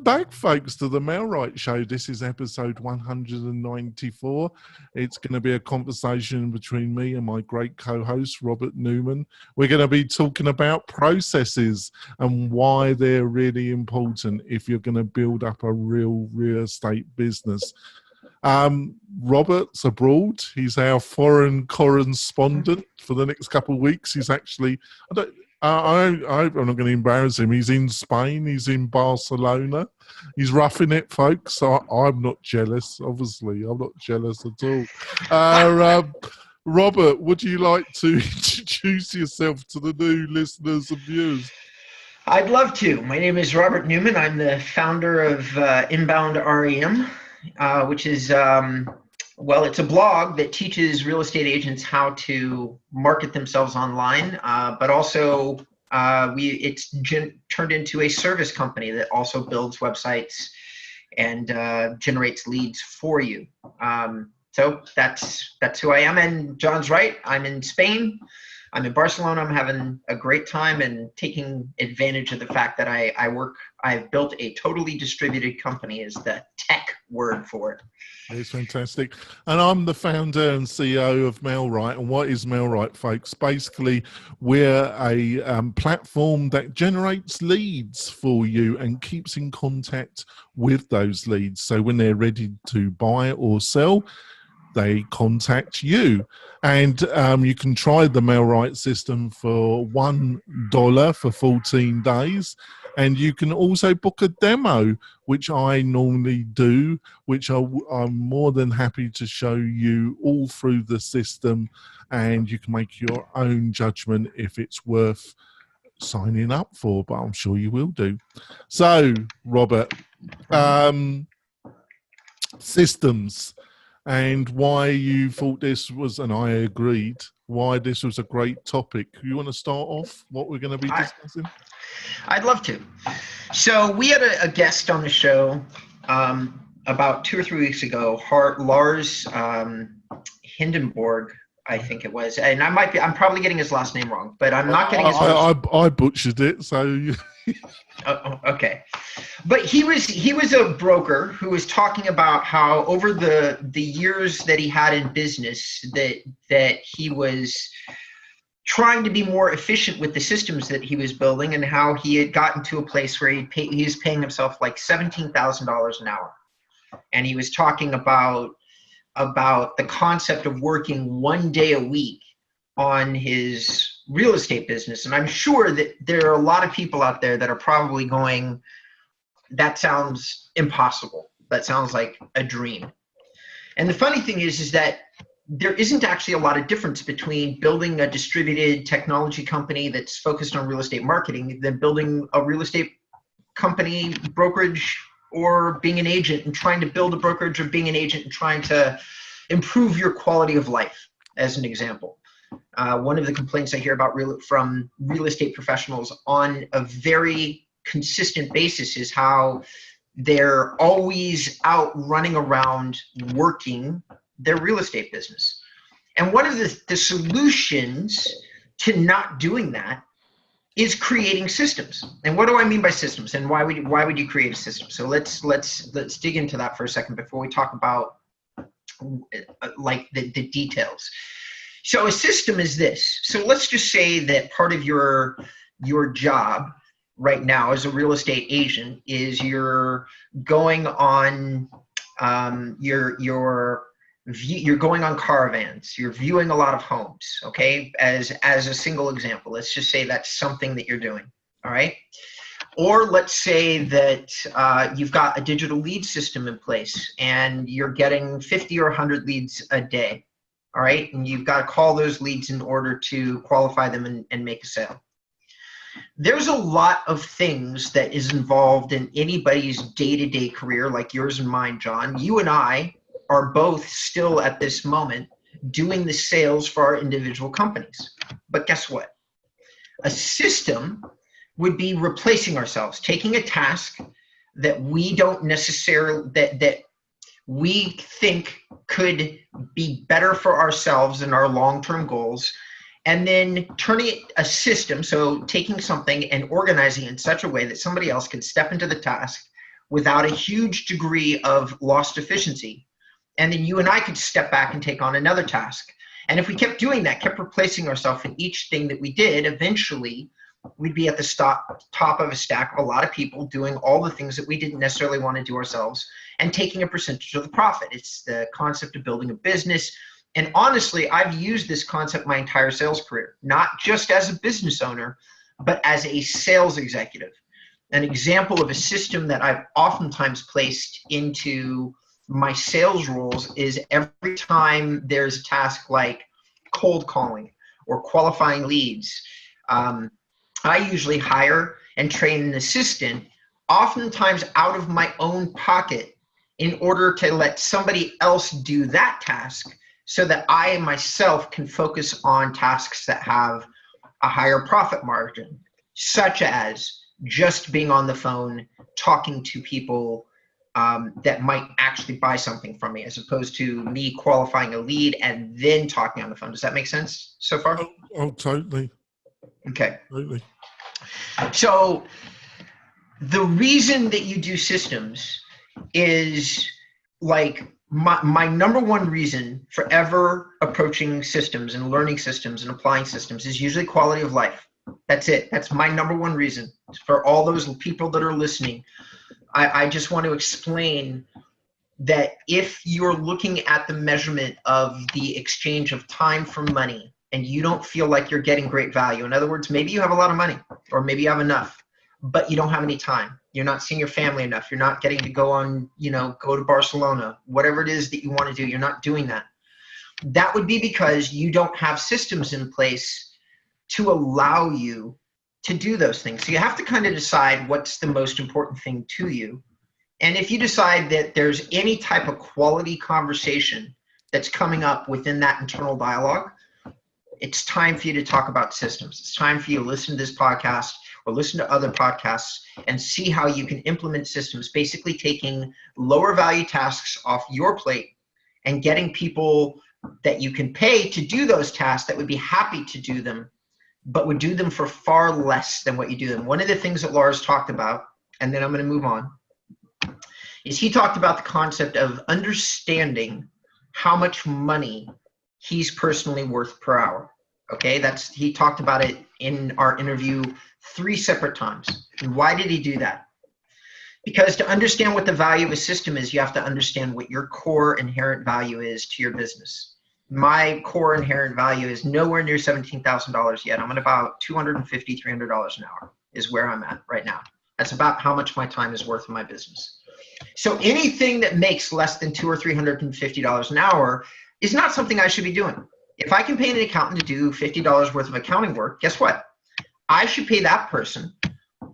back, folks, to the MailRight Show. This is episode 194. It's going to be a conversation between me and my great co-host, Robert Newman. We're going to be talking about processes and why they're really important if you're going to build up a real estate business. Robert's abroad. He's our foreign correspondent for the next couple of weeks. He's actually, I'm not going to embarrass him. He's in Spain. He's in Barcelona. He's roughing it, folks. I'm not jealous, obviously. I'm not jealous at all. Robert, would you like to introduce yourself to the new listeners and viewers? I'd love to. My name is Robert Newman. I'm the founder of Inbound REM, which is, it's a blog that teaches real estate agents how to market themselves online, but also it's turned into a service company that also builds websites and generates leads for you. So that's who I am. And John's right. I'm in Spain. I'm in Barcelona. I'm having a great time and taking advantage of the fact that I've built a totally distributed company is the tech word for it. It's fantastic. And I'm the founder and CEO of MailRight. And what is MailRight, folks? Basically, we're a platform that generates leads for you and keeps in contact with those leads. So when they're ready to buy or sell, they contact you. And you can try the MailRight system for $1 for 14 days. And you can also book a demo, which I normally do, which I'm more than happy to show you all through the system. And you can make your own judgment if it's worth signing up for, but I'm sure you will do. So, Robert, systems. And why you thought this was, and I agreed, why this was a great topic. You want to start off what we're going to be discussing? I'd love to. So we had a guest on the show about 2 or 3 weeks ago, Lars Hindenburg, I think it was. And I'm probably getting his last name wrong, but I'm not getting his first. I butchered it, so... Okay. But he was a broker who was talking about how over the years that he had in business that he was trying to be more efficient with the systems that he was building, and how he had gotten to a place where he was paying himself like $17,000 an hour. And he was talking about the concept of working 1 day a week on his real estate business. And I'm sure that there are a lot of people out there that are probably going, that sounds impossible. That sounds like a dream. And the funny thing is that there isn't actually a lot of difference between building a distributed technology company that's focused on real estate marketing than building a real estate company, brokerage, or being an agent and trying to build a brokerage, or being an agent and trying to improve your quality of life, as an example. One of the complaints I hear about from real estate professionals on a very consistent basis is how they're always out running around working their real estate business. And one of the solutions to not doing that is creating systems. And what do I mean by systems? And why would you create a system? So let's dig into that for a second before we talk about like the details. So a system is this. So let's just say that part of your job right now as a real estate agent is you're going on you're going on caravans. You're viewing a lot of homes. Okay, as a single example, let's just say that's something that you're doing. All right. Or let's say that you've got a digital lead system in place and you're getting 50 or 100 leads a day. All right. And you've got to call those leads in order to qualify them and make a sale. There's a lot of things that is involved in anybody's day-to-day career, like yours and mine, John. You and I are both still at this moment doing the sales for our individual companies. But guess what? A system would be replacing ourselves, taking a task that we don't necessarily, that we think could be better for ourselves and our long-term goals, and then turning it a system, so taking something and organizing it in such a way that somebody else can step into the task, without a huge degree of lost efficiency. And then you and I could step back and take on another task. And if we kept doing that, kept replacing ourselves in each thing that we did, eventually we'd be at the top of a stack of a lot of people doing all the things that we didn't necessarily want to do ourselves and taking a percentage of the profit. It's the concept of building a business. And honestly, I've used this concept my entire sales career, not just as a business owner, but as a sales executive. An example of a system that I've oftentimes placed into my sales roles is every time there's a task like cold calling or qualifying leads, I usually hire and train an assistant, oftentimes out of my own pocket, in order to let somebody else do that task so that I myself can focus on tasks that have a higher profit margin, such as just being on the phone, talking to people that might actually buy something from me, as opposed to me qualifying a lead and then talking on the phone. Does that make sense so far? Oh, totally. Okay. Totally. So the reason that you do systems is like my number one reason for ever approaching systems and learning systems and applying systems is usually quality of life. That's it. That's my number one reason. For all those people that are listening, I just want to explain that if you're looking at the measurement of the exchange of time for money and you don't feel like you're getting great value, in other words, maybe you have a lot of money or maybe you have enough, but you don't have any time. You're not seeing your family enough. You're not getting to go on, go to Barcelona, whatever it is that you want to do. You're not doing that. That would be because you don't have systems in place to allow you to do those things. So you have to kind of decide what's the most important thing to you. And if you decide that there's any type of quality conversation that's coming up within that internal dialogue, it's time for you to talk about systems. It's time for you to listen to this podcast or listen to other podcasts and see how you can implement systems, basically taking lower value tasks off your plate and getting people that you can pay to do those tasks that would be happy to do them, but would do them for far less than what you do them. One of the things that Lars talked about, and then I'm going to move on, is he talked about the concept of understanding how much money he's personally worth per hour. Okay, he talked about it in our interview 3 separate times. And why did he do that? Because to understand what the value of a system is, you have to understand what your core inherent value is to your business. My core inherent value is nowhere near $17,000 yet. I'm at about $250, $300 an hour is where I'm at right now. That's about how much my time is worth in my business. So anything that makes less than $200 or $350 an hour is not something I should be doing. If I can pay an accountant to do $50 worth of accounting work, guess what? I should pay that person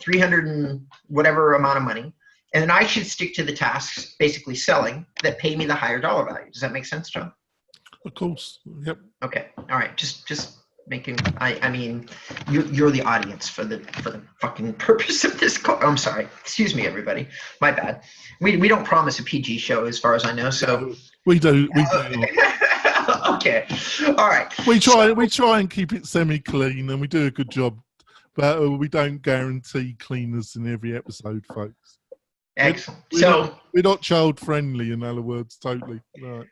300 and whatever amount of money, and then I should stick to the tasks, basically selling, that pay me the higher dollar value. Does that make sense, John? Of course. Yep. Okay. All right. Just making. I mean, you're the audience for the fucking purpose of this call. I'm sorry. Excuse me, everybody. My bad. We don't promise a PG show, as far as I know. So we do. Okay. All right. We try and keep it semi-clean, and we do a good job, but we don't guarantee cleanness in every episode, folks. Excellent. We're not child friendly, in other words, totally. Right.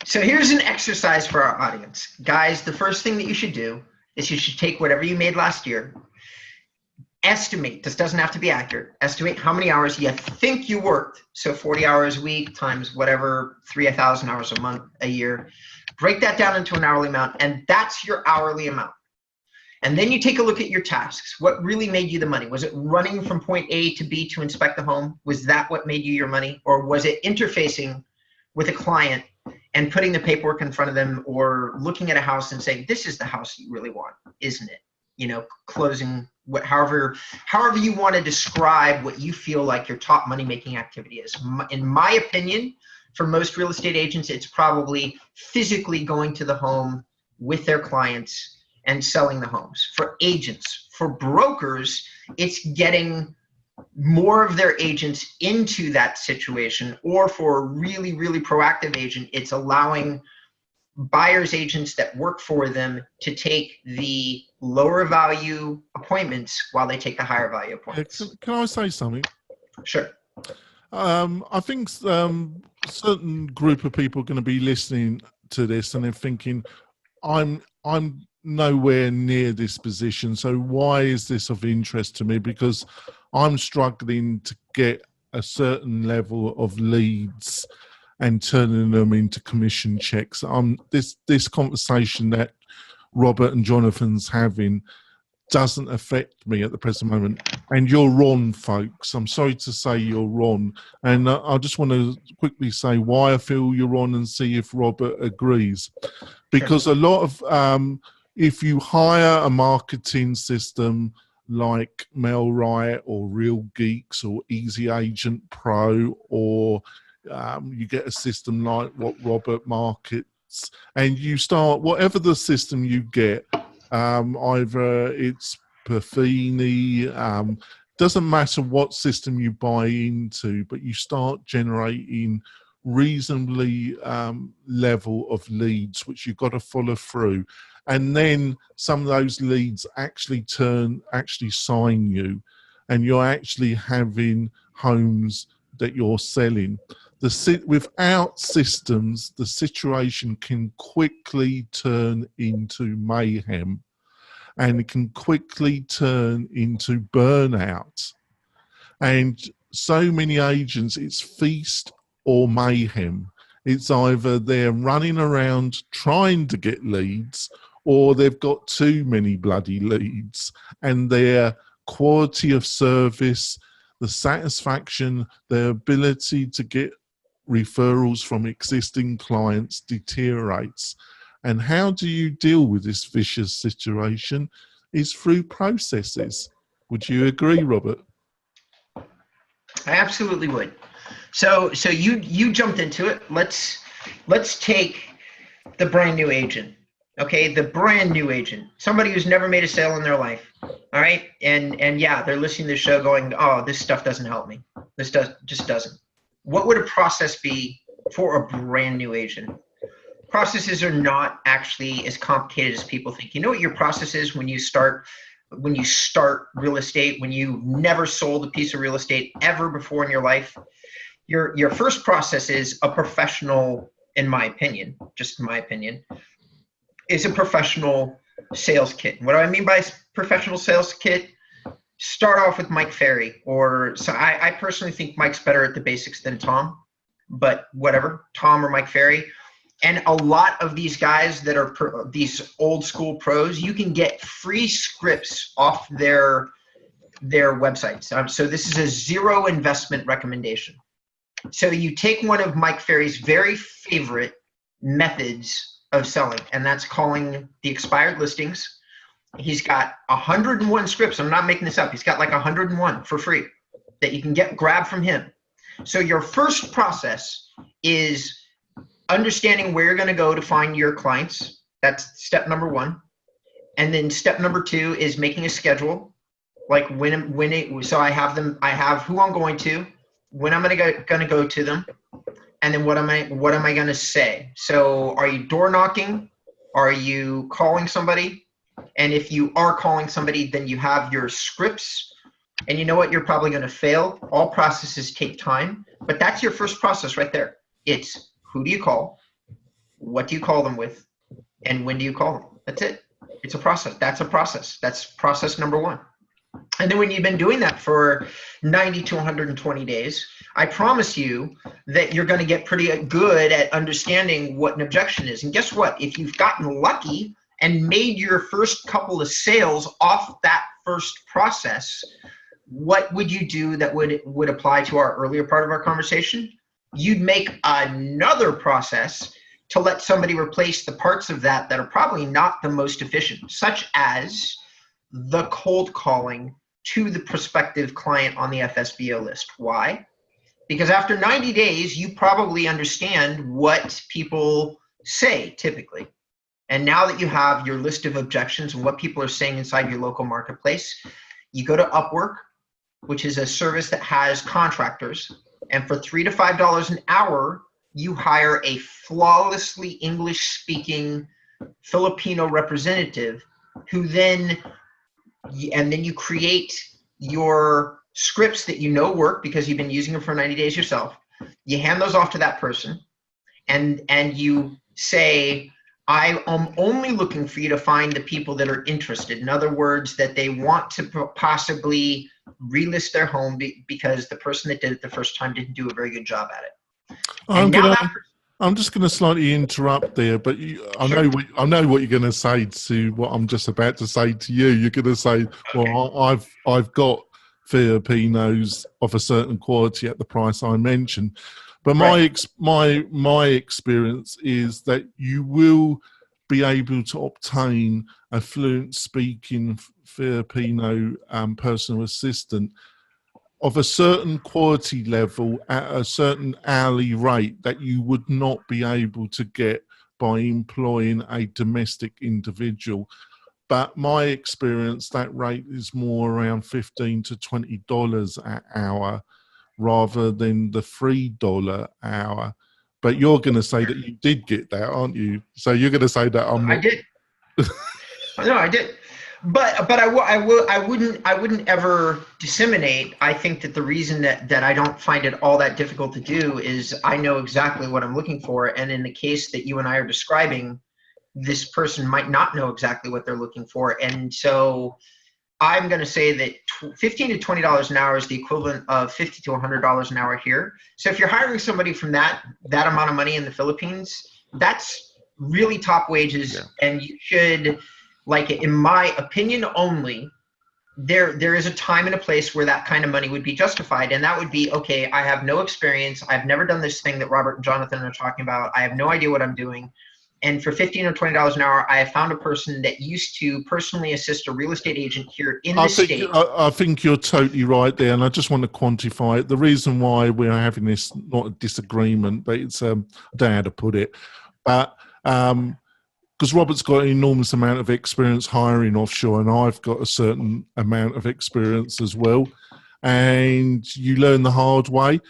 So here's an exercise for our audience. Guys, the first thing that you should do is you should take whatever you made last year, estimate, this doesn't have to be accurate, estimate how many hours you think you worked. So 40 hours a week times whatever, 3,000 hours a month, a year. Break that down into an hourly amount, and that's your hourly amount. And then you take a look at your tasks. What really made you the money? Was it running from point A to B to inspect the home? Was that what made you your money? Or was it interfacing with a client and putting the paperwork in front of them, or looking at a house and saying, this is the house you really want, isn't it? Closing, however you want to describe what you feel like your top money-making activity is. In my opinion, for most real estate agents, it's probably physically going to the home with their clients and selling the homes. For agents, for brokers, it's getting more of their agents into that situation, or for a really, really proactive agent, it's allowing buyers agents that work for them to take the lower value appointments while they take the higher value appointments. Can I say something? Sure. I think certain group of people are going to be listening to this and they're thinking, I'm nowhere near this position. So why is this of interest to me? Because I'm struggling to get a certain level of leads and turning them into commission checks. This conversation that Robert and Jonathan's having doesn't affect me at the present moment. And you're wrong, folks. I'm sorry to say you're wrong. And I just want to quickly say why I feel you're wrong and see if Robert agrees. Because a lot of, if you hire a marketing system like MailRight or Real Geeks or Easy Agent Pro, or you get a system like what Robert markets, and you start, whatever the system you get, either it's Perfini, doesn't matter what system you buy into, but you start generating reasonably level of leads, which you've got to follow through. And then some of those leads actually sign you, and you're actually having homes that you're selling. Without systems, the situation can quickly turn into mayhem, and it can quickly turn into burnout. And so many agents, it's feast or mayhem. It's either they're running around trying to get leads, or they've got too many bloody leads, and their quality of service, the satisfaction, their ability to get referrals from existing clients deteriorates. And how do you deal with this vicious situation? Is through processes. Would you agree, Robert? I absolutely would. So you jumped into it. Let's take the brand new agent. Okay, the brand new agent, somebody who's never made a sale in their life. All right, and yeah, they're listening to the show going, oh, this stuff doesn't help me. This just doesn't. What would a process be for a brand new agent? Processes are not actually as complicated as people think. You know what your process is when you start real estate, when you never sold a piece of real estate ever before in your life? Your first process is a professional, in my opinion, just in my opinion, is a professional sales kit. What do I mean by professional sales kit? Start off with Mike Ferry, so I personally think Mike's better at the basics than Tom, but whatever, Tom or Mike Ferry. And a lot of these guys that are these old school pros, you can get free scripts off their websites. So this is a zero investment recommendation. So you take one of Mike Ferry's very favorite methods of selling, and that's calling the expired listings. He's got 101 scripts. I'm not making this up. He's got like 101 for free that you can grab from him. So your first process is understanding where you're going to go to find your clients. That's step number one. And then step number two is making a schedule. Like so I have who I'm going to, when I'm going to go to them, and then what am I going to say? So are you door knocking? Are you calling somebody? And if you are calling somebody, then you have your scripts. And you know what? You're probably going to fail. All processes take time, but that's your first process right there. It's who do you call? What do you call them with? And when do you call them? That's it. It's a process. That's a process. That's process number one. And then when you've been doing that for 90 to 120 days, I promise you that you're going to get pretty good at understanding what an objection is. And guess what? If you've gotten lucky and made your first couple of sales off that first process, what would you do that would apply to our earlier part of our conversation? You'd make another process to let somebody replace the parts of that are probably not the most efficient, such as the cold calling to the prospective client on the FSBO list. Why? Because after 90 days, you probably understand what people say typically. And now that you have your list of objections and what people are saying inside your local marketplace, you go to Upwork, which is a service that has contractors. And for $3 to $5 an hour, you hire a flawlessly English-speaking Filipino representative who then you create your scripts that you know work because you've been using them for 90 days yourself. You hand those off to that person, and you say, I am only looking for you to find the people that are interested. In other words, that they want to possibly relist their home because the person that did it the first time didn't do a very good job at it. I'm just going to slightly interrupt there, but I know what you're going to say to what I'm just about to say to you. You're going to say, well, I've got Filipinos of a certain quality at the price I mentioned. But my experience is that you will be able to obtain a fluent speaking Filipino personal assistant of a certain quality level at a certain hourly rate that you would not be able to get by employing a domestic individual. But my experience, that rate is more around $15 to $20 an hour, rather than the $3 hour. But you're going to say that you did get that, aren't you? So you're going to say that I did. No, I did. But I wouldn't ever disseminate. I think that the reason that I don't find it all that difficult to do is I know exactly what I'm looking for. And in the case that you and I are describing, this person might not know exactly what they're looking for. And so I'm going to say that $15 to $20 an hour is the equivalent of $50 to $100 an hour here. So if you're hiring somebody from that amount of money in the Philippines, that's really top wages. Yeah. And you should, like, in my opinion only, there is a time and a place where that kind of money would be justified. And that would be, okay, I have no experience. I've never done this thing that Robert and Jonathan are talking about. I have no idea what I'm doing. And for $15 or $20 an hour, I have found a person that used to personally assist a real estate agent here in the state. I think you're totally right there, and I just want to quantify it. The reason why we're having this, not a disagreement, but it's, I don't know how to put it, but because Robert's got an enormous amount of experience hiring offshore, and I've got a certain amount of experience as well, and you learn the hard way.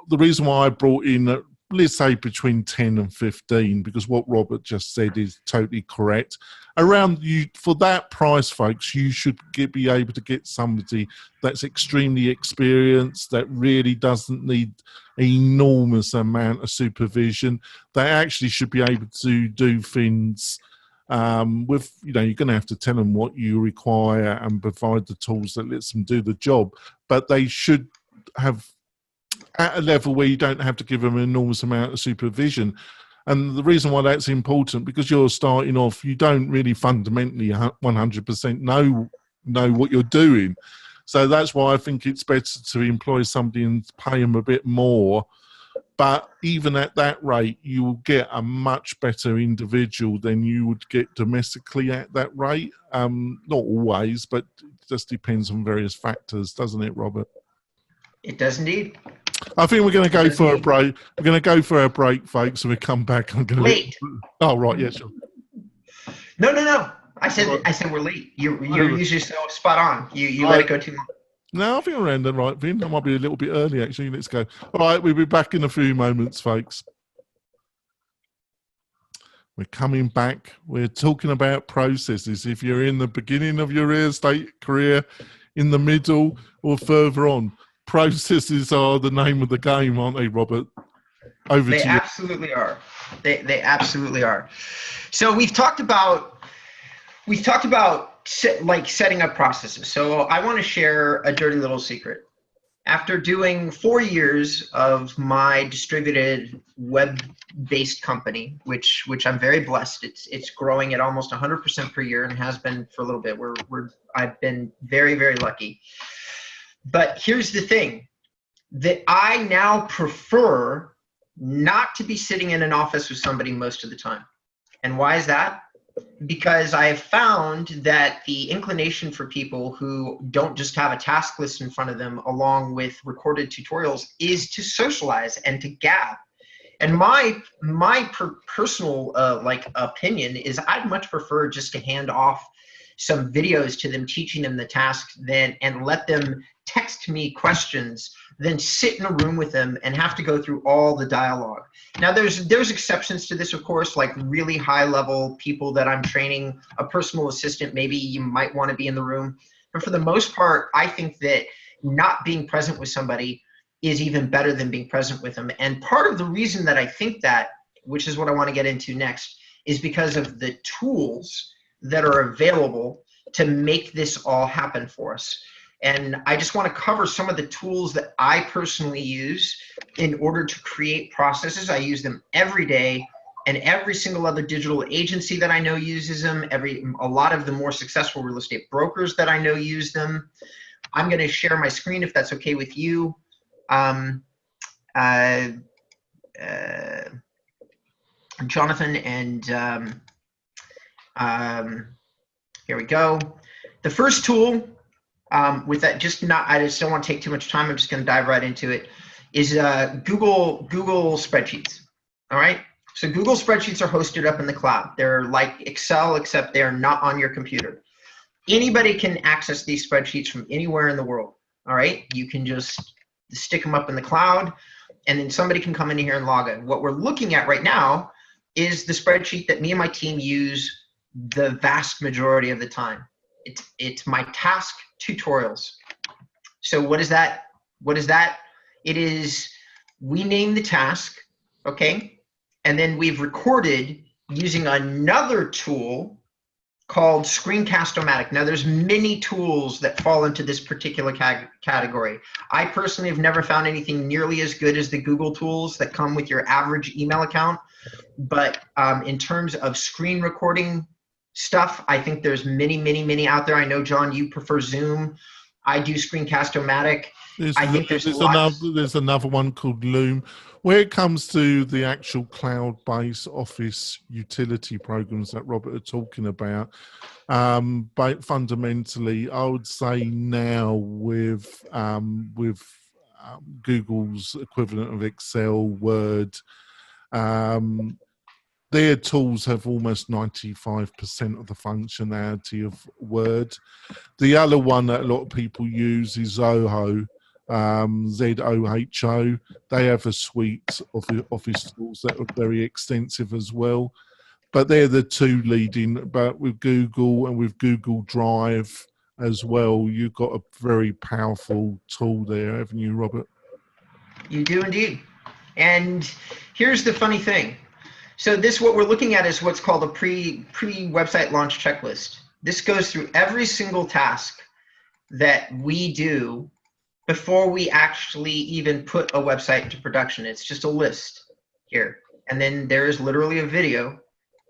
The reason why I brought in let's say between 10 and 15, because what Robert just said is totally correct. Around you, for that price, folks, you should be able to get somebody that's extremely experienced, that really doesn't need an enormous amount of supervision. They actually should be able to do things with, you're going to have to tell them what you require and provide the tools that lets them do the job. But they should have at a level where you don't have to give them an enormous amount of supervision. And the reason why that's important, because you're starting off, you don't really fundamentally 100% know what you're doing. So that's why I think it's better to employ somebody and pay them a bit more. But even at that rate, you will get a much better individual than you would get domestically at that rate. Not always, but it just depends on various factors, doesn't it, Robert? It does indeed. I think we're going to go for a break. We're going to go for a break, folks, and we come back. I'm going to late. Oh, right, yeah, sure. No. I said we're late. You're usually so spot on. You let it go too long. No, I think we're around the right thing. I might be a little bit early, actually. Let's go. All right, we'll be back in a few moments, folks. We're coming back. We're talking about processes. If you're in the beginning of your real estate career, in the middle, or further on, processes are the name of the game, aren't they, Robert? Over to you. They absolutely are. They absolutely are. So we've talked about setting up processes. So I want to share a dirty little secret. After doing 4 years of my distributed web-based company, which I'm very blessed, it's growing at almost 100% per year and has been for a little bit. I've been very, very lucky. But here's the thing, that I now prefer not to be sitting in an office with somebody most of the time. And why is that? Because I have found that the inclination for people who don't just have a task list in front of them along with recorded tutorials is to socialize and to gab. And my personal opinion is I'd much prefer just to hand off some videos to them teaching them the task and let them text me questions than sit in a room with them and have to go through all the dialogue. Now there's exceptions to this, of course, like really high level people that I'm training, a personal assistant, maybe you might want to be in the room. But for the most part, I think that not being present with somebody is even better than being present with them. And part of the reason that I think that, which is what I want to get into next, is because of the tools that are available to make this all happen for us. And I just want to cover some of the tools that I personally use in order to create processes. I use them every day, and every single other digital agency that I know uses them. A lot of the more successful real estate brokers that I know use them. I'm going to share my screen if that's okay with you. Jonathan, and here we go. The first tool, with that, I just don't want to take too much time. I'm just going to dive right into it. Is Google Spreadsheets. All right. So Google Spreadsheets are hosted up in the cloud. They're like Excel, except they're not on your computer. Anybody can access these spreadsheets from anywhere in the world. All right. You can just stick them up in the cloud, and then somebody can come in here and log in. What we're looking at right now is the spreadsheet that me and my team use the vast majority of the time. It's my task tutorials. So what is that? It is, we name the task, okay? And then we've recorded using another tool called Screencast-O-Matic. Now there's many tools that fall into this particular category. I personally have never found anything nearly as good as the Google tools that come with your average email account. But in terms of screen recording stuff, I think there's many out there. I know, John, you prefer Zoom. I do Screencast-O-Matic. I think there's another one called Loom. Where it comes to the actual cloud-based office utility programs that Robert are talking about, but fundamentally, I would say now with Google's equivalent of Excel, Word, their tools have almost 95% of the functionality of Word. The other one that a lot of people use is Zoho, ZOHO. They have a suite of office tools that are very extensive as well. But they're the two leading. But with Google and with Google Drive as well, you've got a very powerful tool there, haven't you, Robert? You do indeed. And here's the funny thing. So what we're looking at is what's called a pre-website launch checklist. This goes through every single task that we do before we actually even put a website into production. It's just a list here. And then there's literally a video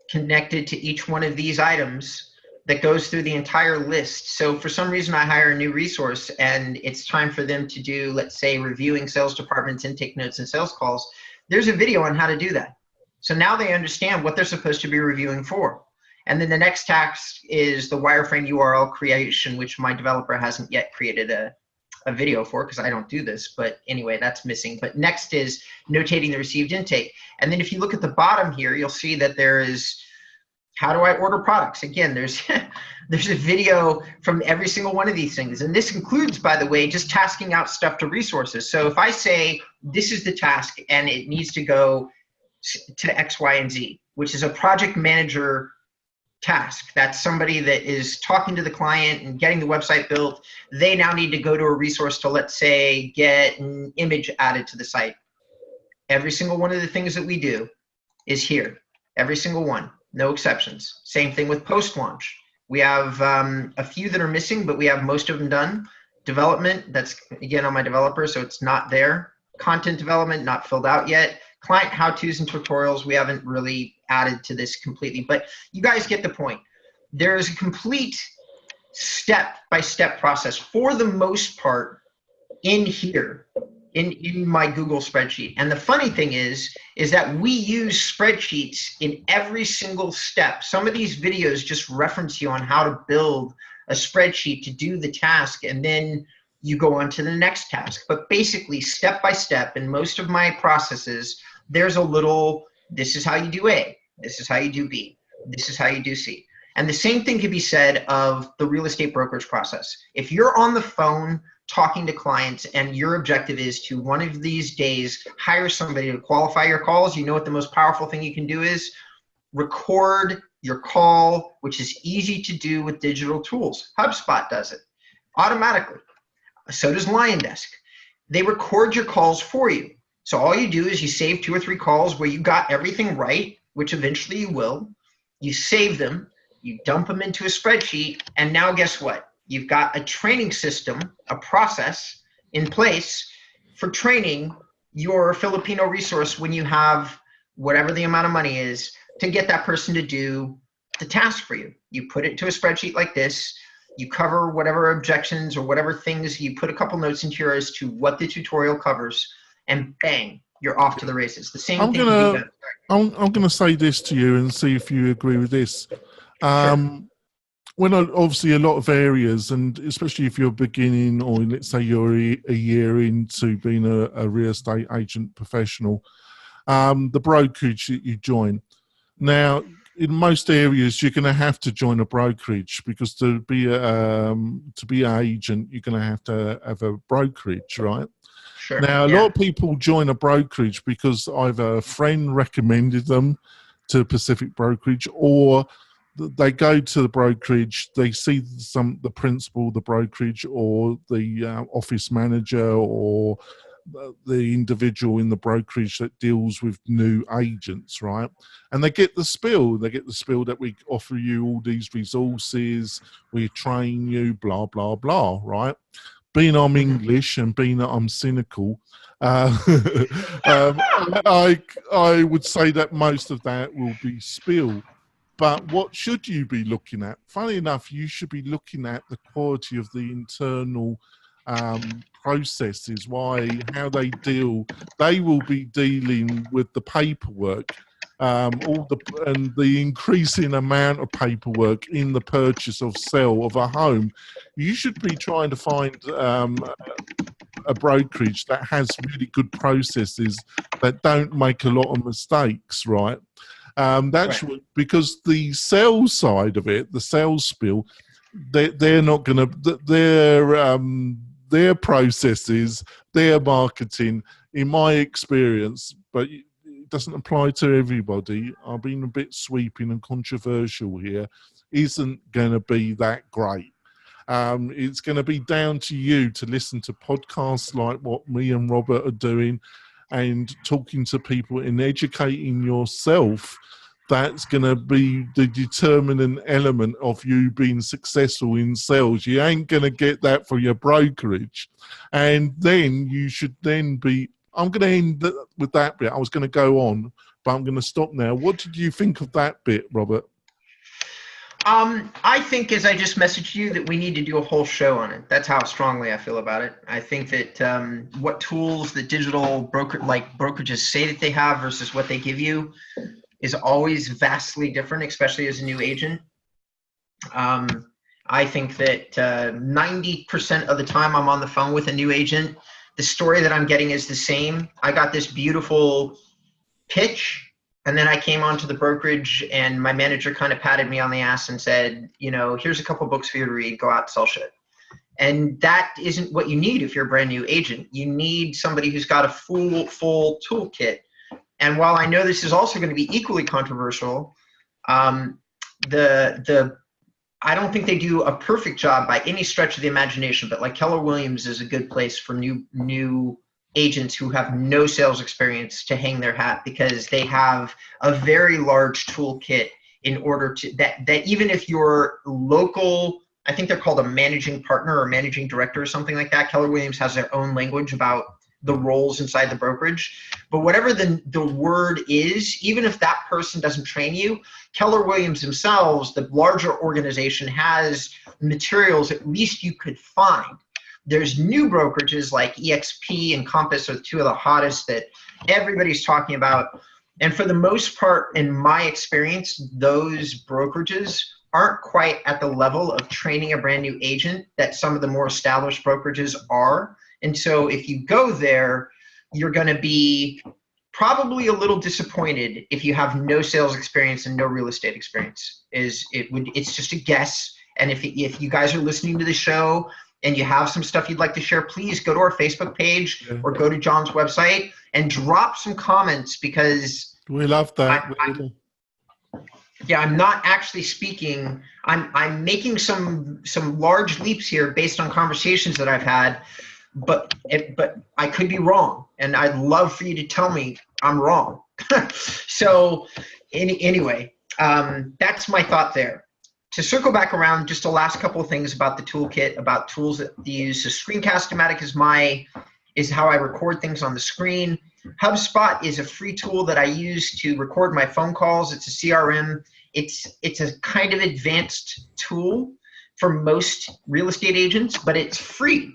connected to each one of these items that goes through the entire list. So for some reason, I hire a new resource and it's time for them to do, let's say, reviewing sales departments, intake notes, and sales calls. There's a video on how to do that. So now they understand what they're supposed to be reviewing for. And then the next task is the wireframe URL creation, which my developer hasn't yet created a video for because I don't do this. But anyway, that's missing. But next is notating the received intake. And then if you look at the bottom here, you'll see that there is, how do I order products? Again, there's there's a video from every single one of these things. And this includes, by the way, just tasking out stuff to resources. So if I say this is the task and it needs to go to X, Y, and Z, which is a project manager task. That's somebody that is talking to the client and getting the website built. They now need to go to a resource to, let's say, get an image added to the site. Every single one of the things that we do is here. Every single one, no exceptions. Same thing with post-launch. We have a few that are missing, but we have most of them done. Development, that's again on my developer, so it's not there. Content development, not filled out yet. Client how-tos and tutorials, we haven't really added to this completely, but you guys get the point. There is a complete step-by-step process for the most part in here, in my Google spreadsheet. And the funny thing is that we use spreadsheets in every single step. Some of these videos just reference you on how to build a spreadsheet to do the task, and then you go on to the next task. But basically, step by step, in most of my processes, there's a little, this is how you do A, this is how you do B, this is how you do C. And the same thing can be said of the real estate brokerage process. If you're on the phone talking to clients and your objective is to one of these days hire somebody to qualify your calls, you know what the most powerful thing you can do is? Record your call, which is easy to do with digital tools. HubSpot does it automatically. So does Lion Desk. They record your calls for you. So all you do is you save 2 or 3 calls where you got everything right, which eventually you will. You save them, you dump them into a spreadsheet, and now guess what? You've got a training system, a process in place for training your Filipino resource when you have whatever the amount of money is to get that person to do the task for you. You put it into a spreadsheet like this. You cover whatever objections or whatever things, you put a couple notes in here as to what the tutorial covers, and bang, you're off to the races. The same I'm thing can be gonna done. I'm gonna say this to you and see if you agree with this. Sure. When obviously a lot of areas, and especially if you're beginning, or let's say you're a year into being a real estate agent professional, the brokerage that you join. Now, in most areas, you're going to have to join a brokerage because to be an agent, you're going to have a brokerage, right? Sure. Now, a lot Yeah. of people join a brokerage because either a friend recommended them to Pacific Brokerage, or they go to the brokerage, they see the principal, the brokerage, or the office manager, or the individual in the brokerage that deals with new agents, right? And they get the spiel. They get the spiel that we offer you all these resources, we train you, blah, blah, blah, right? Being I'm English and being that I'm cynical, I would say that most of that will be spiel. But what should you be looking at? Funny enough, you should be looking at the quality of the internal processes, how they deal. They will be dealing with the paperwork, and the increasing amount of paperwork in the purchase of sale of a home. You should be trying to find a brokerage that has really good processes that don't make a lot of mistakes, right? That's Right. because the sales side of it, the sales spiel, they're not going to their processes, their marketing, in my experience, but it doesn't apply to everybody. I've been a bit sweeping and controversial here. Isn't going to be that great. It's going to be down to you to listen to podcasts like what me and Robert are doing, and talking to people and educating yourself. That's going to be the determinant element of you being successful in sales. You ain't going to get that for your brokerage. And then you should then be, I'm going to end with that bit. I was going to go on, but I'm going to stop now. What did you think of that bit, Robert? I think, as I just messaged you, that we need to do a whole show on it. That's how strongly I feel about it. I think that what tools the digital brokerages say that they have versus what they give you is always vastly different, especially as a new agent. I think that 90% of the time I'm on the phone with a new agent, the story that I'm getting is the same. I got this beautiful pitch, and then I came onto the brokerage, and my manager kind of patted me on the ass and said, here's a couple books for you to read, go out and sell shit. And that isn't what you need if you're a brand new agent. You need somebody who's got a full toolkit. And while I know this is also going to be equally controversial, I don't think they do a perfect job by any stretch of the imagination, but like Keller Williams is a good place for new agents who have no sales experience to hang their hat, because they have a very large toolkit in order to that even if you're local, I think they're called a managing partner or managing director or something like that. Keller Williams has their own language about the roles inside the brokerage. But whatever the word is, even if that person doesn't train you, Keller Williams themselves, the larger organization, has materials at least you could find. There's new brokerages like EXP and Compass are two of the hottest that everybody's talking about. And for the most part, in my experience, those brokerages aren't quite at the level of training a brand new agent that some of the more established brokerages are. And so if you go there, you're going to be probably a little disappointed if you have no sales experience and no real estate experience. It's just a guess. And if you guys are listening to the show and you have some stuff you'd like to share, please go to our Facebook page or go to John's website and drop some comments, because we love that. Yeah, I'm not actually speaking. I'm making some large leaps here based on conversations that I've had, but I could be wrong, and I'd love for you to tell me I'm wrong. So anyway, that's my thought there. To circle back around, just the last couple of things about the toolkit, about tools that they use. So Screencast-O-Matic is how I record things on the screen. HubSpot is a free tool that I use to record my phone calls. It's a CRM. It's a kind of advanced tool for most real estate agents, but it's free.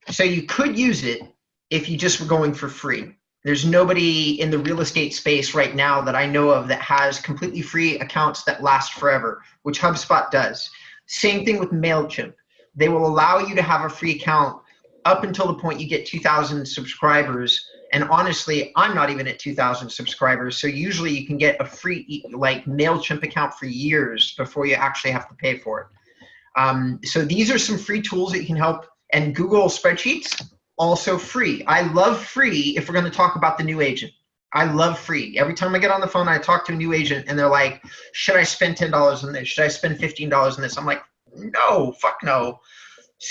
So you could use it if you just were going for free. There's nobody in the real estate space right now that I know of that has completely free accounts that last forever, which HubSpot does. Same thing with MailChimp. They will allow you to have a free account up until the point you get 2,000 subscribers. And honestly, I'm not even at 2,000 subscribers. So usually you can get a free like MailChimp account for years before you actually have to pay for it. So these are some free tools that you can help. And Google Spreadsheets, also free. I love free if we're going to talk about the new agent. I love free. Every time I get on the phone, I talk to a new agent and they're like, should I spend $10 on this? Should I spend $15 on this? I'm like, no, fuck no.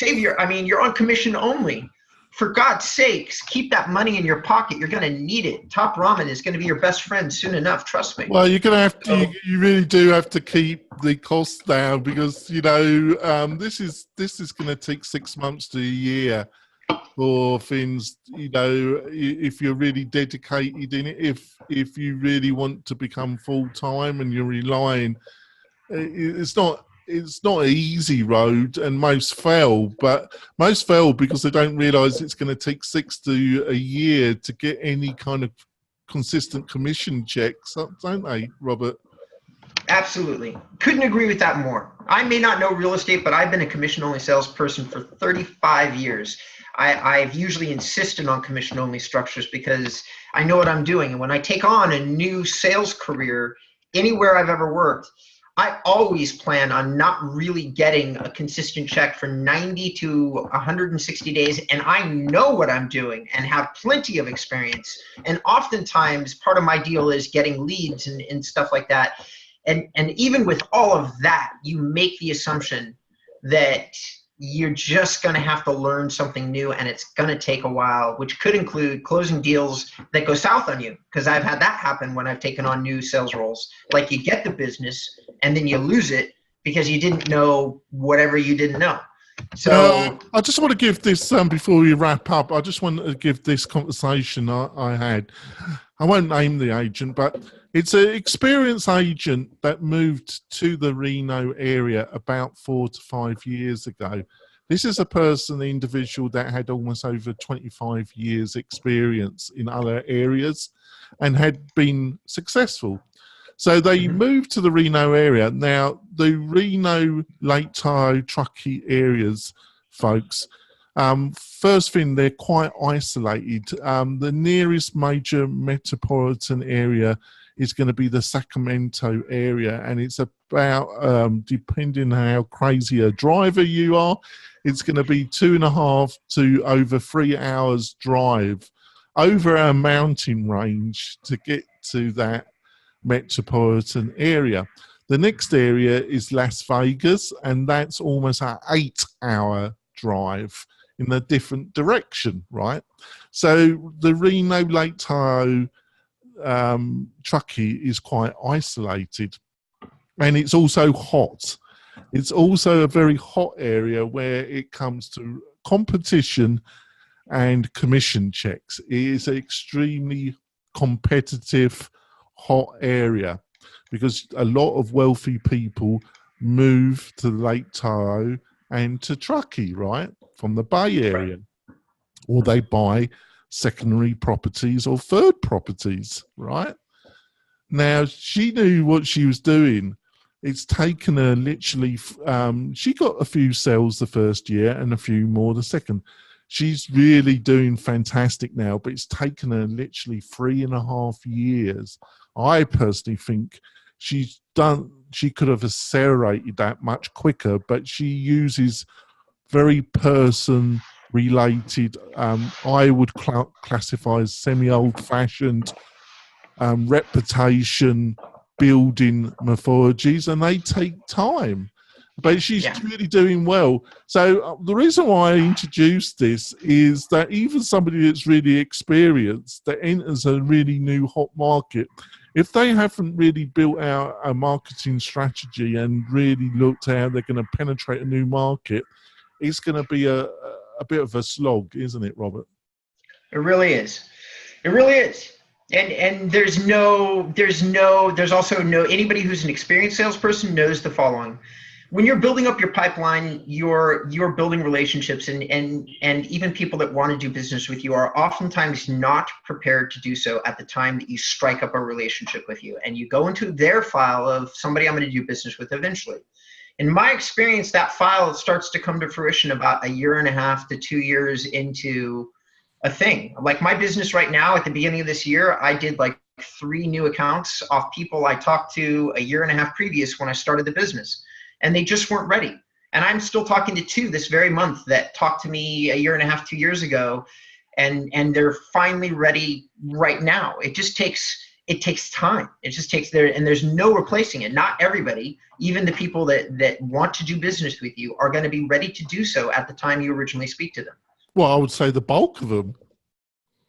You're on commission only. For God's sakes, keep that money in your pocket. You're going to need it. Top Ramen is going to be your best friend soon enough. Trust me. Well, you're going to have to. You really do have to keep the costs down because this is going to take 6 months to a year for things. If you're really dedicated in it, if you really want to become full time and you're relying, it's not an easy road, and most fail because they don't realize it's going to take 6 to a year to get any kind of consistent commission checks, don't they, Robert? Absolutely. Couldn't agree with that more. I may not know real estate, but I've been a commission-only salesperson for 35 years. I've usually insisted on commission-only structures because I know what I'm doing. And when I take on a new sales career anywhere I've ever worked, I always plan on not really getting a consistent check for 90 to 160 days. And I know what I'm doing and have plenty of experience. And oftentimes part of my deal is getting leads and stuff like that. And even with all of that, you make the assumption that you're just going to have to learn something new, and it's going to take a while, which could include closing deals that go south on you, because I've had that happen when I've taken on new sales roles. Like, you get the business and then you lose it because you didn't know whatever you didn't know. So I just want to give this, before we wrap up, I just want to give this conversation I had. I won't name the agent, but it's an experienced agent that moved to the Reno area about 4 to 5 years ago. This is an individual that had almost over 25 years experience in other areas and had been successful. So they moved to the Reno area. Now, the Reno, Lake Tahoe, Truckee areas, folks, first thing, they're quite isolated. The nearest major metropolitan area is going to be the Sacramento area, and it's about, depending on how crazy a driver you are, it's going to be 2.5 to over 3 hours drive over a mountain range to get to that metropolitan area. The next area is Las Vegas, and that's almost an 8-hour drive in a different direction, right? So the Reno, Lake Tahoe, Truckee is quite isolated, and it's also hot. It's also a very hot area where it comes to competition and commission checks. It is an extremely competitive, hot area because a lot of wealthy people move to Lake Tahoe and to Truckee, right, from the Bay Area, or they buy secondary properties or third properties, right? Now, she knew what she was doing. It's taken her literally, she got a few sales the first year and a few more the second. She's really doing fantastic now, but it's taken her literally 3.5 years. I personally think she could have accelerated that much quicker, but she uses very person-related, I would classify as semi-old-fashioned reputation building methodologies, and they take time. But she's really doing well. So the reason why I introduced this is that even somebody that's really experienced, that enters a really new hot market, if they haven't really built out a marketing strategy and really looked at how they're going to penetrate a new market, it's going to be a bit of a slog, isn't it, Robert? It really is. It really is. And there's also no, anybody who's an experienced salesperson knows the following. When you're building up your pipeline, you're building relationships, and even people that want to do business with you are oftentimes not prepared to do so at the time that you strike up a relationship with you, and you go into their file of somebody I'm going to do business with eventually. In my experience, that file starts to come to fruition about 1.5 to 2 years into a thing. Like my business right now, at the beginning of this year, I did like 3 new accounts off people I talked to 1.5 years previous when I started the business. And they just weren't ready. And I'm still talking to 2 this very month that talked to me 1.5 years, 2 years ago, and they're finally ready right now. It takes time. It just takes and there's no replacing it. Not everybody, even the people that want to do business with you, are going to be ready to do so at the time you originally speak to them. Well, I would say the bulk of them.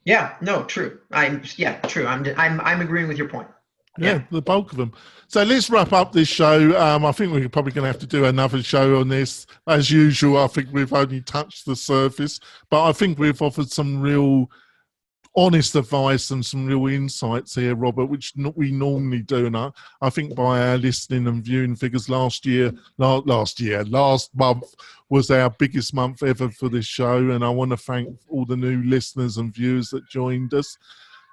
Yeah, no, true. True. I'm agreeing with your point. Yeah, the bulk of them. So let's wrap up this show. I think we're probably going to have to do another show on this. As usual, I think we've only touched the surface, but I think we've offered some real honest advice and some real insights here, Robert, which we normally do. And I think by our listening and viewing figures last month was our biggest month ever for this show. And I want to thank all the new listeners and viewers that joined us.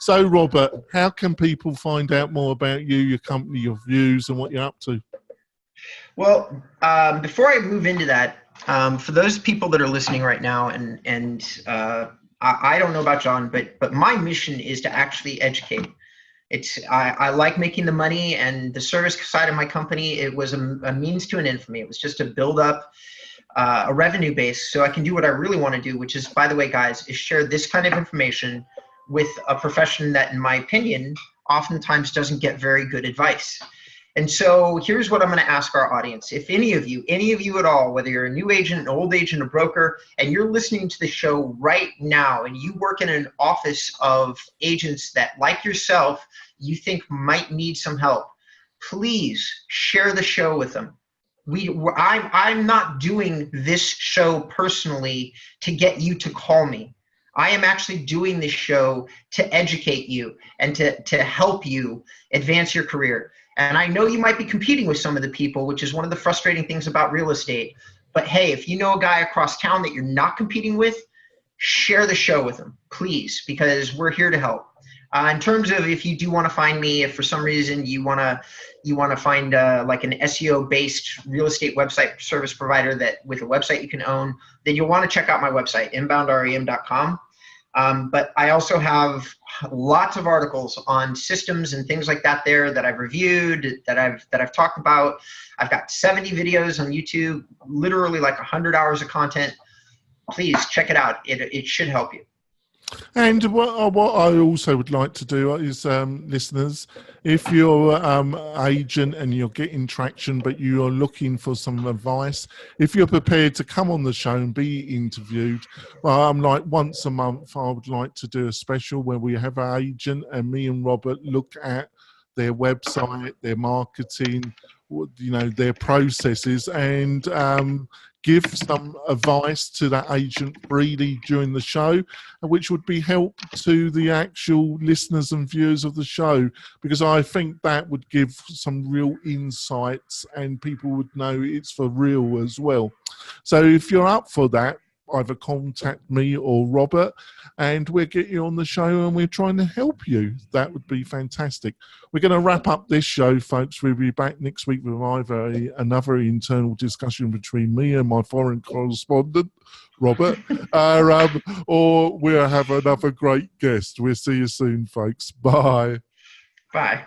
So, Robert, how can people find out more about you, your company, your views, and what you're up to? Well, before I move into that, for those people that are listening right now, and I don't know about John, but my mission is to actually educate. I like making the money, and the service side of my company, it was a means to an end for me. It was just to build up a revenue base so I can do what I really want to do, which is, by the way, guys, is share this kind of information with a profession that, in my opinion, oftentimes doesn't get very good advice. And so here's what I'm going to ask our audience. If any of you at all, whether you're a new agent, an old agent, a broker, and you're listening to the show right now, and you work in an office of agents that, like yourself, you think might need some help, please share the show with them. I'm not doing this show personally to get you to call me. I am actually doing this show to educate you and to help you advance your career. And I know you might be competing with some of the people, which is one of the frustrating things about real estate. But hey, if you know a guy across town that you're not competing with, share the show with him, please, because we're here to help. In terms of, if you do want to find me, if for some reason you want to find like an SEO-based real estate website service provider that with a website you can own, then you'll want to check out my website, inboundrem.com. But I also have lots of articles on systems and things like that there that I've reviewed, that I've talked about. I've got 70 videos on YouTube, literally like 100 hours of content. Please check it out. It should help you. And what I also would like to do is, listeners, if you're agent and you're getting traction, but you're looking for some advice, if you're prepared to come on the show and be interviewed, like once a month, I would like to do a special where we have our agent and me and Robert look at their website, their marketing, their processes, and give some advice to that agent freely during the show, which would be help to the actual listeners and viewers of the show, because I think that would give some real insights and people would know it's for real as well. So if you're up for that, either contact me or Robert and we'll get you on the show and we're trying to help you. That would be fantastic. We're going to wrap up this show, folks. We'll be back next week with either another internal discussion between me and my foreign correspondent, Robert, or we'll have another great guest. We'll see you soon, folks. Bye. Bye.